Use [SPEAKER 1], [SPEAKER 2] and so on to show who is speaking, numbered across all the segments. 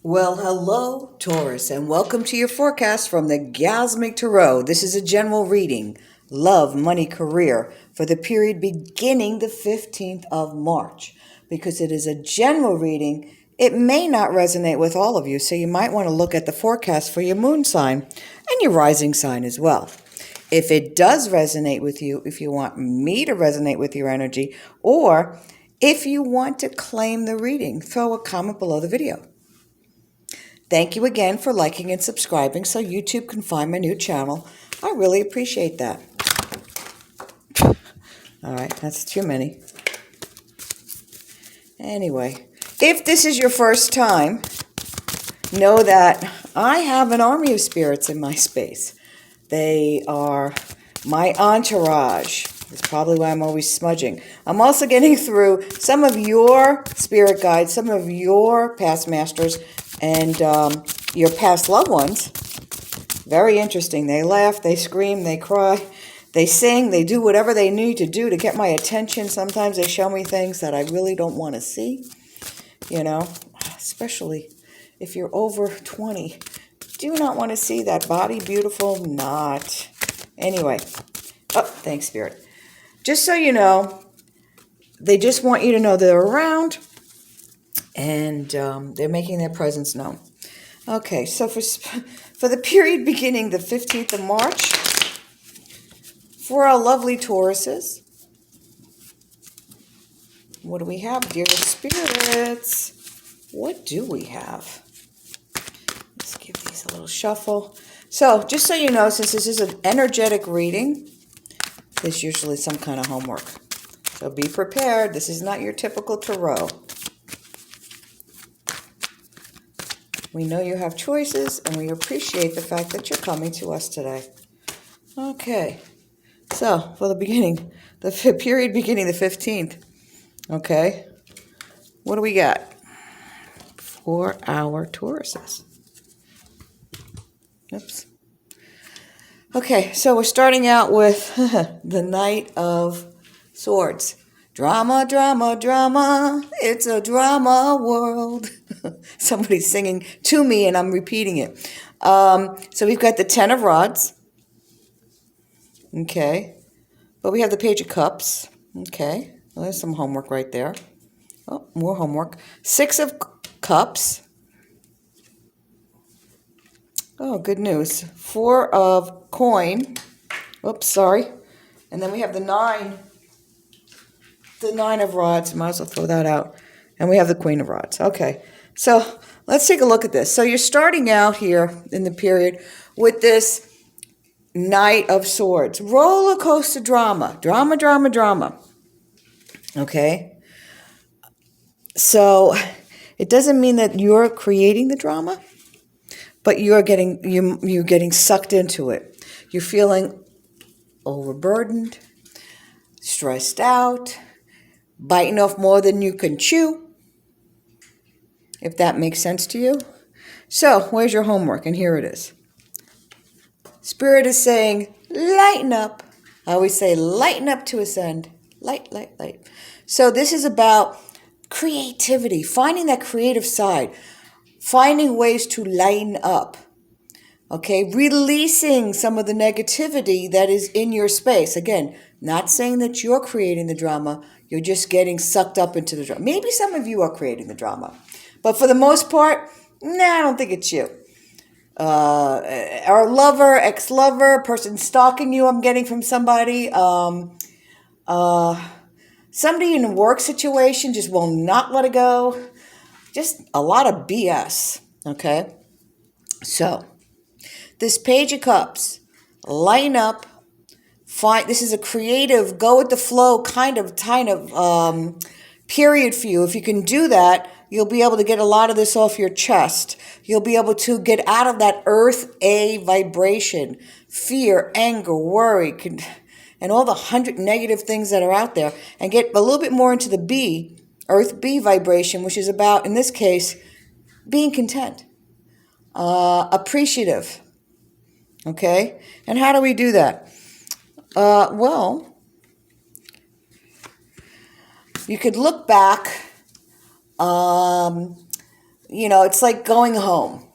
[SPEAKER 1] Well, hello, Taurus, and welcome to your forecast from the Gasmic Tarot. This is a general reading, love, money, career, for the period beginning the 15th of March. Because it is a general reading, it may not resonate with all of you, so you might want to look at the forecast for your moon sign and your rising sign as well. If it does resonate with you, if you want me to resonate with your energy, or if you want to claim the reading, throw a comment below the video. Thank you again for liking and subscribing so YouTube can find my new channel. I really appreciate that. All right, that's too many. Anyway, if this is your first time, know that I have an army of spirits in my space. They are my entourage. That's probably why I'm always smudging. I'm also getting through some of your spirit guides, some of your past masters, and your past loved ones. Very interesting. They laugh, they scream, they cry, they sing, they do whatever they need to do to get my attention. Sometimes they show me things that I really don't want to see, you know, especially if you're over 20. Do not want to see that body beautiful, not. Anyway, oh, thanks, Spirit. Just so you know, they just want you to know they're around, and they're making their presence known. Okay, so for the period beginning the 15th of March, for our lovely Tauruses, what do we have, dear spirits? What do we have? Let's give these a little shuffle. So, just so you know, since this is an energetic reading, there's usually some kind of homework. So be prepared. This is not your typical tarot. We know you have choices, and we appreciate the fact that you're coming to us today. Okay, so for the beginning, the period beginning the 15th, okay, what do we got for our Tauruses? Oops. Okay, so we're starting out with the Knight of Swords. Drama, drama, drama. It's a drama world. Somebody's singing to me and I'm repeating it. So we've got the Ten of Rods. Okay. But we have the Page of Cups. Okay. Well, there's some homework right there. Oh, more homework. Six of Cups. Oh, good news. Four of Coin. Oops, sorry. And then we have the Nine of Rods. Might as well throw that out. And we have the Queen of Rods. Okay. So let's take a look at this. So you're starting out here in the period with this Knight of Swords. Roller coaster drama. Drama, drama, drama. Okay. So it doesn't mean that you're creating the drama, but you're getting sucked into it. You're feeling overburdened, stressed out, biting off more than you can chew, if that makes sense to you. So, where's your homework? And here it is. Spirit is saying, lighten up. I always say, lighten up to ascend. Light, light, light. So this is about creativity, finding that creative side, finding ways to lighten up. Okay, releasing some of the negativity that is in your space. Again, not saying that you're creating the drama, you're just getting sucked up into the drama. Maybe some of you are creating the drama, but for the most part, I don't think it's you. Our lover, ex-lover, person stalking you, I'm getting from somebody. Somebody in a work situation just will not let it go. Just a lot of BS, okay? So, this Page of Cups, lighten up, this is a creative, go with the flow kind of period for you. If you can do that, you'll be able to get a lot of this off your chest. You'll be able to get out of that earth A vibration, fear, anger, worry, and all the 100 negative things that are out there, and get a little bit more into the B, earth B vibration, which is about, in this case, being content, appreciative. Okay? And how do we do that? Well, you could look back it's like going home.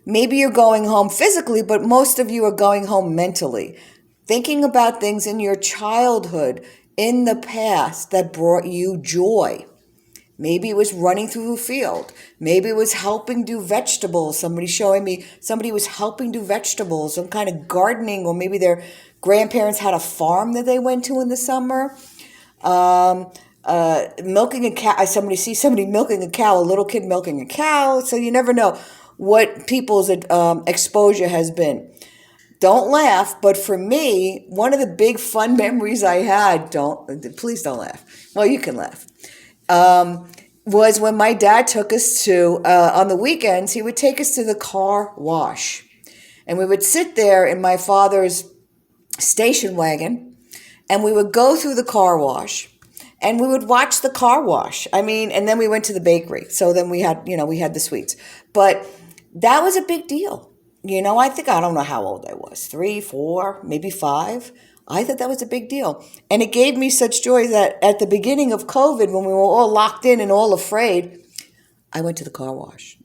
[SPEAKER 1] Maybe you're going home physically, but most of you are going home mentally, thinking about things in your childhood, in the past that brought you joy. Maybe it was running through a field. Maybe it was helping do vegetables. Somebody showing me somebody was helping do vegetables, some kind of gardening, or maybe their grandparents had a farm that they went to in the summer. Milking a cow. Somebody sees somebody milking a cow, a little kid milking a cow. So you never know what people's exposure has been. Don't laugh, but for me, one of the big fun memories I had, please don't laugh. Well, you can laugh. Was when my dad took us to, on the weekends, he would take us to the car wash. And we would sit there in my father's station wagon, and we would go through the car wash, and we would watch the car wash. And then we went to the bakery. So then we had the sweets. But that was a big deal. I don't know how old I was, 3, 4, maybe 5. I thought that was a big deal. And it gave me such joy that at the beginning of COVID, when we were all locked in and all afraid, I went to the car wash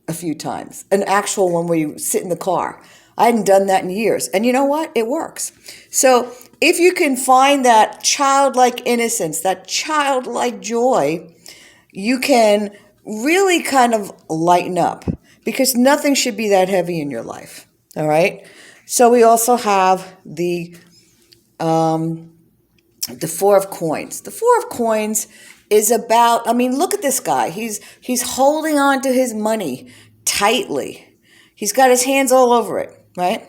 [SPEAKER 1] a few times. An actual one where you sit in the car. I hadn't done that in years. And you know what? It works. So if you can find that childlike innocence, that childlike joy, you can really kind of lighten up, because nothing should be that heavy in your life. All right? So we also have the Four of Coins. The Four of Coins is about, look at this guy. He's holding on to his money tightly. He's got his hands all over it, right?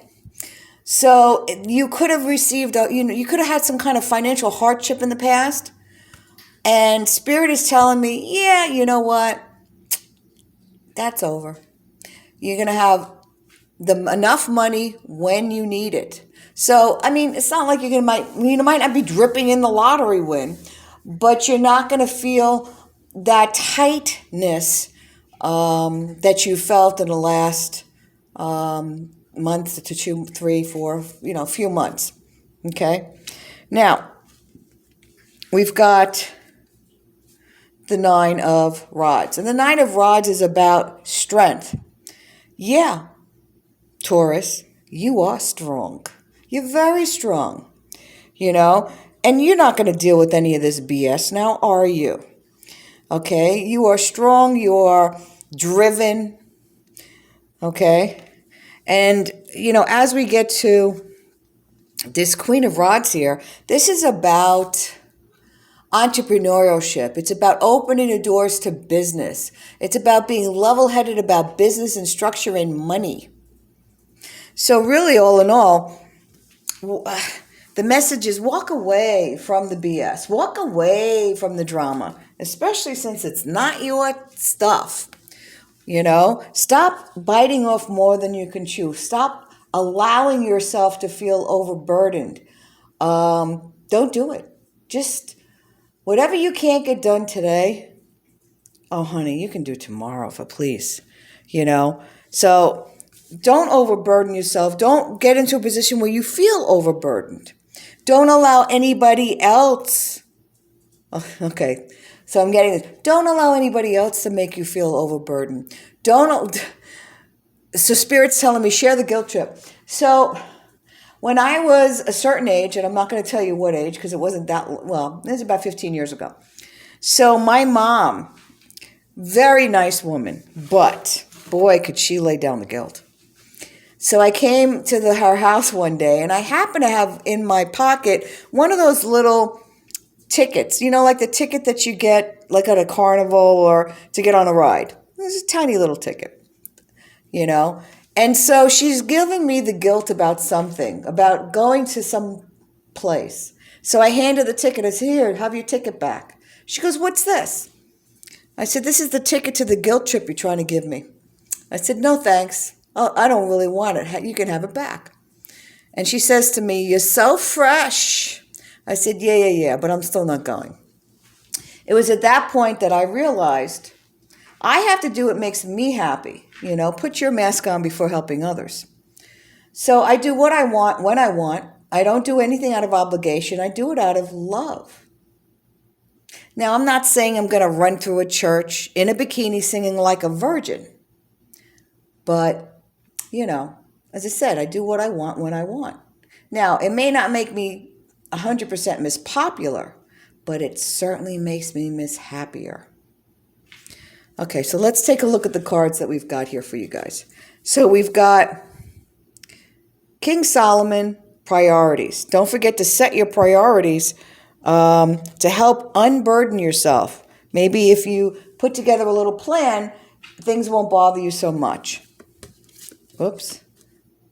[SPEAKER 1] So you could have received, you could have had some kind of financial hardship in the past. And Spirit is telling me, yeah, you know what? That's over. You're going to have enough money when you need it. So, it's not like you might not be dripping in the lottery win, but you're not going to feel that tightness that you felt in the last month to 2, 3, 4, few months. Okay? Now, we've got the Nine of Rods. And the Nine of Rods is about strength. Yeah, Taurus, you are strong. You're very strong, and you're not going to deal with any of this BS now, are you? Okay, you are strong, you are driven, okay? And, as we get to this Queen of Rods here, this is about entrepreneurship. It's about opening the doors to business. It's about being level-headed about business and structure and money. So really, all in all, the message is walk away from the BS. Walk away from the drama, especially since it's not your stuff. Stop biting off more than you can chew. Stop allowing yourself to feel overburdened. Don't do it. Just whatever you can't get done today, oh, honey, you can do tomorrow, please. So don't overburden yourself. Don't get into a position where you feel overburdened. Don't allow anybody else. Oh, okay, so I'm getting this. Don't allow anybody else to make you feel overburdened. So Spirit's telling me, share the guilt trip. So when I was a certain age, and I'm not going to tell you what age because it wasn't that, it was about 15 years ago. So my mom, very nice woman, but boy, could she lay down the guilt. So I came to her house one day, and I happened to have in my pocket one of those little tickets, like the ticket that you get like at a carnival or to get on a ride. It's a tiny little ticket, And so she's giving me the guilt about something, about going to some place. So I handed the ticket. I said, here, have your ticket back. She goes, what's this? I said, this is the ticket to the guilt trip you're trying to give me. I said, no, thanks. Oh, I don't really want it. You can have it back. And she says to me, you're so fresh. I said, yeah, but I'm still not going. It was at that point that I realized I have to do what makes me happy. Put your mask on before helping others. So I do what I want when I want. I don't do anything out of obligation. I do it out of love. Now, I'm not saying I'm going to run through a church in a bikini singing like a virgin. But, as I said, I do what I want when I want. Now, it may not make me 100% Miss Popular, but it certainly makes me Miss Happier. Okay, so let's take a look at the cards that we've got here for you guys. So we've got King Solomon, priorities. Don't forget to set your priorities to help unburden yourself. Maybe if you put together a little plan, things won't bother you so much. Oops.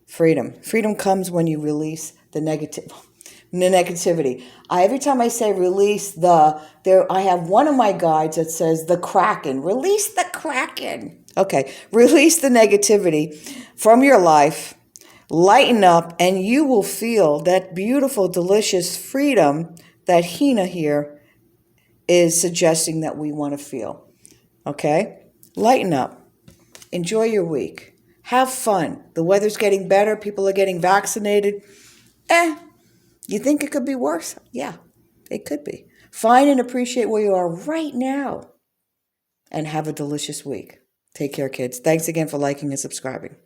[SPEAKER 1] Freedom. Freedom comes when you release the negativity. Every time I say release I have one of my guides that says the Kraken. Release the Kraken. Okay. Release the negativity from your life. Lighten up, and you will feel that beautiful, delicious freedom that Hina here is suggesting that we want to feel. Okay? Lighten up. Enjoy your week. Have fun. The weather's getting better. People are getting vaccinated. You think it could be worse? Yeah, it could be. Find and appreciate where you are right now. And have a delicious week. Take care, kids. Thanks again for liking and subscribing.